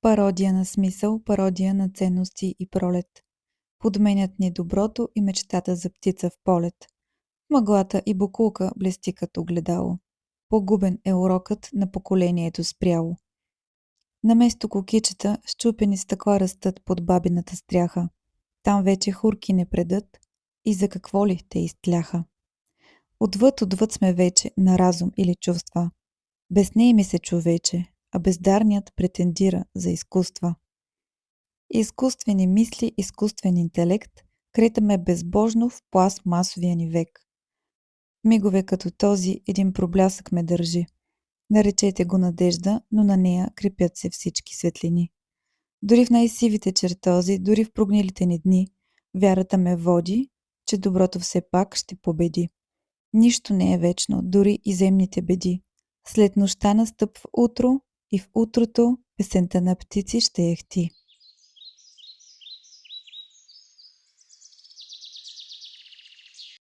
Пародия на смисъл, пародия на ценности и пролет. Подменят ни доброто и мечтата за птица в полет. Мъглата и букулка блести като огледало. Погубен е урокът на поколението спряло. Наместо кокичета, счупени стъкла растат под бабината стряха. Там вече хурки не предат и за какво ли те изтляха. Отвъд сме вече на разум или чувства. Без нея ми се човече, а бездарният претендира за изкуства. Изкуствени мисли, изкуствен интелект кретаме безбожно в пластмасовия ни век. Мигове като този един проблясък ме държи. Наречете го надежда, но на нея крепят се всички светлини. Дори в най-сивите чертози, дори в прогнилите ни дни, вярата ме води, че доброто все пак ще победи. Нищо не е вечно, дори и земните беди. След нощта настъпва утро и в утрото песента на птици ще ехти.